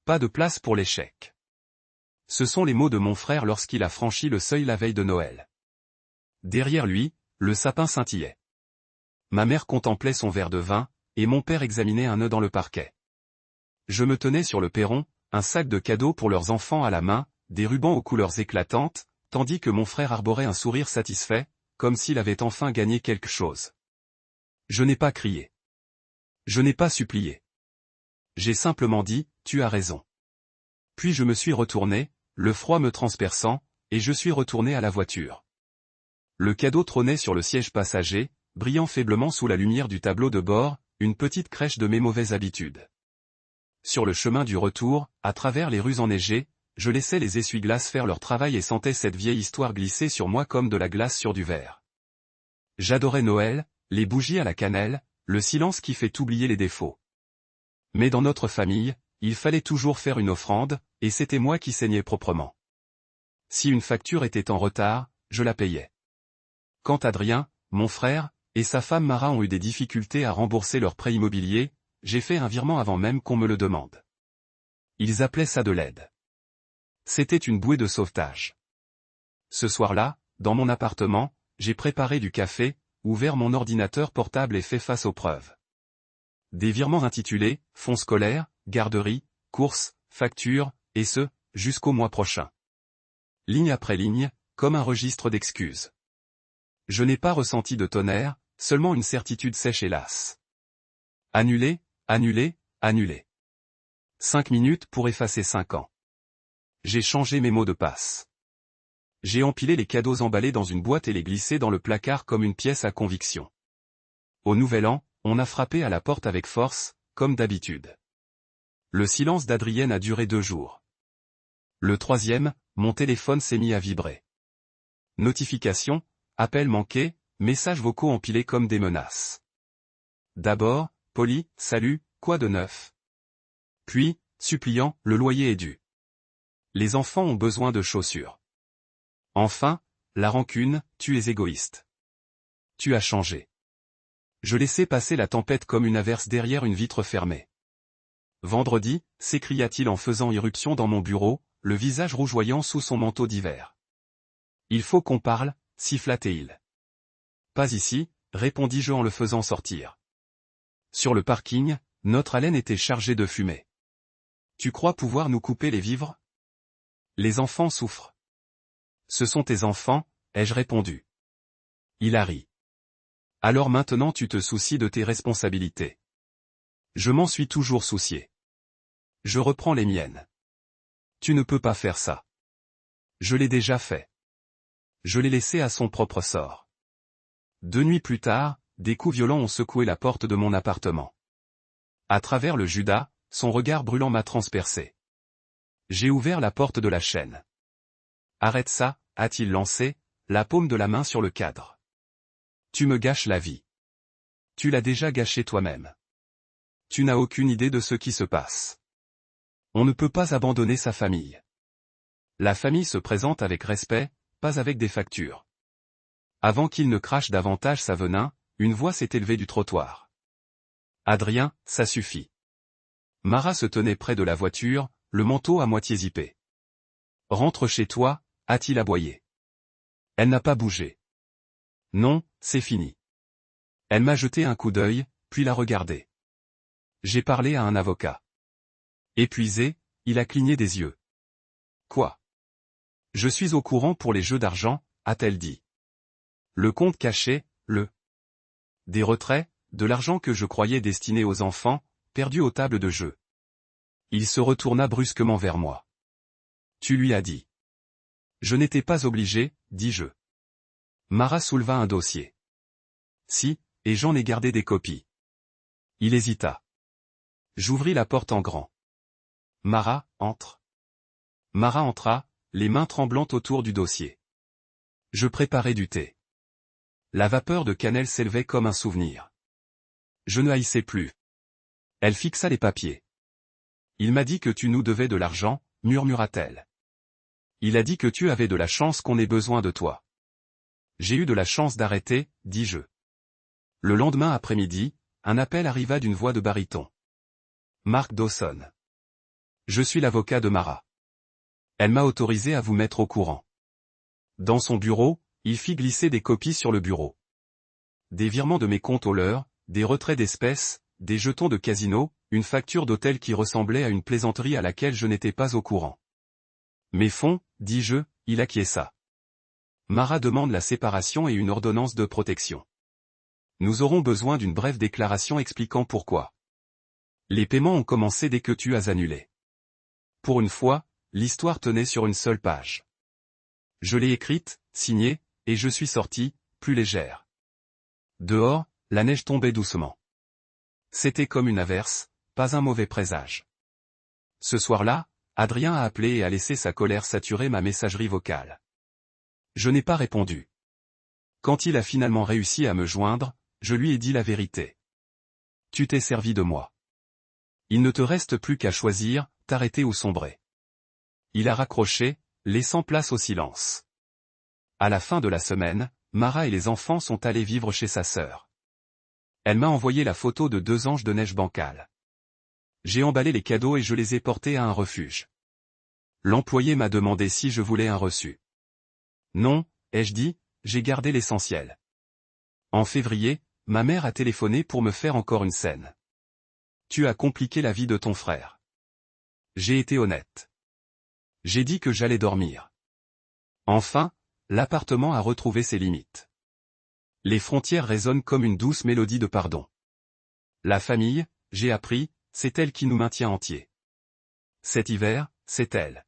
Pas de place pour l'échec. Ce sont les mots de mon frère lorsqu'il a franchi le seuil la veille de Noël. Derrière lui, le sapin scintillait. Ma mère contemplait son verre de vin, et mon père examinait un nœud dans le parquet. Je me tenais sur le perron, un sac de cadeaux pour leurs enfants à la main, des rubans aux couleurs éclatantes, tandis que mon frère arborait un sourire satisfait, comme s'il avait enfin gagné quelque chose. Je n'ai pas crié. Je n'ai pas supplié. J'ai simplement dit, tu as raison. Puis je me suis retourné, le froid me transperçant, et je suis retourné à la voiture. Le cadeau trônait sur le siège passager, brillant faiblement sous la lumière du tableau de bord, une petite crèche de mes mauvaises habitudes. Sur le chemin du retour, à travers les rues enneigées, je laissais les essuie-glaces faire leur travail et sentais cette vieille histoire glisser sur moi comme de la glace sur du verre. J'adorais Noël, les bougies à la cannelle, le silence qui fait oublier les défauts. Mais dans notre famille, il fallait toujours faire une offrande, et c'était moi qui saignais proprement. Si une facture était en retard, je la payais. Quand Adrien, mon frère, et sa femme Mara ont eu des difficultés à rembourser leur prêt immobilier, j'ai fait un virement avant même qu'on me le demande. Ils appelaient ça de l'aide. C'était une bouée de sauvetage. Ce soir-là, dans mon appartement, j'ai préparé du café, ouvert mon ordinateur portable et fait face aux preuves. Des virements intitulés « Fonds scolaires, garderie, courses, factures » et ce, jusqu'au mois prochain. Ligne après ligne, comme un registre d'excuses. Je n'ai pas ressenti de tonnerre, seulement une certitude sèche et lasse. Annuler, annuler, annuler. 5 minutes pour effacer 5 ans. J'ai changé mes mots de passe. J'ai empilé les cadeaux emballés dans une boîte et les glissé dans le placard comme une pièce à conviction. Au Nouvel An, on a frappé à la porte avec force, comme d'habitude. Le silence d'Adrienne a duré 2 jours. Le 3e, mon téléphone s'est mis à vibrer. Notification, appel manqué, messages vocaux empilés comme des menaces. D'abord, poli, salut, quoi de neuf? Puis, suppliant, le loyer est dû. Les enfants ont besoin de chaussures. Enfin, la rancune, tu es égoïste. Tu as changé. Je laissais passer la tempête comme une averse derrière une vitre fermée. Vendredi, s'écria-t-il en faisant irruption dans mon bureau, le visage rougeoyant sous son manteau d'hiver. Il faut qu'on parle, siffla-t-il. Pas ici, répondis-je en le faisant sortir. Sur le parking, notre haleine était chargée de fumée. Tu crois pouvoir nous couper les vivres? Les enfants souffrent. Ce sont tes enfants, ai-je répondu. Il a ri. Alors maintenant tu te soucies de tes responsabilités. Je m'en suis toujours soucié. Je reprends les miennes. Tu ne peux pas faire ça. Je l'ai déjà fait. Je l'ai laissé à son propre sort. 2 nuits plus tard, des coups violents ont secoué la porte de mon appartement. À travers le Judas, son regard brûlant m'a transpercé. J'ai ouvert la porte de la chaîne. Arrête ça, a-t-il lancé, la paume de la main sur le cadre. Tu me gâches la vie. Tu l'as déjà gâchée toi-même. Tu n'as aucune idée de ce qui se passe. On ne peut pas abandonner sa famille. La famille se présente avec respect, pas avec des factures. Avant qu'il ne crache davantage sa venin, une voix s'est élevée du trottoir. Adrien, ça suffit. Mara se tenait près de la voiture, le manteau à moitié zippé. Rentre chez toi, a-t-il aboyé. Elle n'a pas bougé. Non, c'est fini. Elle m'a jeté un coup d'œil, puis l'a regardé. J'ai parlé à un avocat. Épuisé, il a cligné des yeux. Quoi? Je suis au courant pour les jeux d'argent, a-t-elle dit. Le compte caché, des retraits, de l'argent que je croyais destiné aux enfants, perdu aux tables de jeu. Il se retourna brusquement vers moi. Tu lui as dit. Je n'étais pas obligé, dis-je. Mara souleva un dossier. Si, et j'en ai gardé des copies. Il hésita. J'ouvris la porte en grand. Mara, entre. Mara entra, les mains tremblantes autour du dossier. Je préparais du thé. La vapeur de cannelle s'élevait comme un souvenir. Je ne haïssais plus. Elle fixa les papiers. Il m'a dit que tu nous devais de l'argent, murmura-t-elle. Il a dit que tu avais de la chance qu'on ait besoin de toi. J'ai eu de la chance d'arrêter, dis-je. Le lendemain après-midi, un appel arriva d'une voix de baryton. Mark Dawson. Je suis l'avocat de Mara. Elle m'a autorisé à vous mettre au courant. Dans son bureau, il fit glisser des copies sur le bureau. Des virements de mes comptes au leur, des retraits d'espèces, des jetons de casino, une facture d'hôtel qui ressemblait à une plaisanterie à laquelle je n'étais pas au courant. Mes fonds, dis-je, il acquiesça. Mara demande la séparation et une ordonnance de protection. Nous aurons besoin d'une brève déclaration expliquant pourquoi. Les paiements ont commencé dès que tu as annulé. Pour une fois, l'histoire tenait sur une seule page. Je l'ai écrite, signée, et je suis sorti, plus légère. Dehors, la neige tombait doucement. C'était comme une averse, pas un mauvais présage. Ce soir-là, Adrien a appelé et a laissé sa colère saturer ma messagerie vocale. Je n'ai pas répondu. Quand il a finalement réussi à me joindre, je lui ai dit la vérité. Tu t'es servi de moi. Il ne te reste plus qu'à choisir, t'arrêter ou sombrer. Il a raccroché, laissant place au silence. À la fin de la semaine, Mara et les enfants sont allés vivre chez sa sœur. Elle m'a envoyé la photo de 2 anges de neige bancale. J'ai emballé les cadeaux et je les ai portés à un refuge. L'employé m'a demandé si je voulais un reçu. Non, ai-je dit, j'ai gardé l'essentiel. En février, ma mère a téléphoné pour me faire encore une scène. Tu as compliqué la vie de ton frère. J'ai été honnête. J'ai dit que j'allais dormir. Enfin, l'appartement a retrouvé ses limites. Les frontières résonnent comme une douce mélodie de pardon. La famille, j'ai appris, c'est elle qui nous maintient entiers. Cet hiver, c'est elle.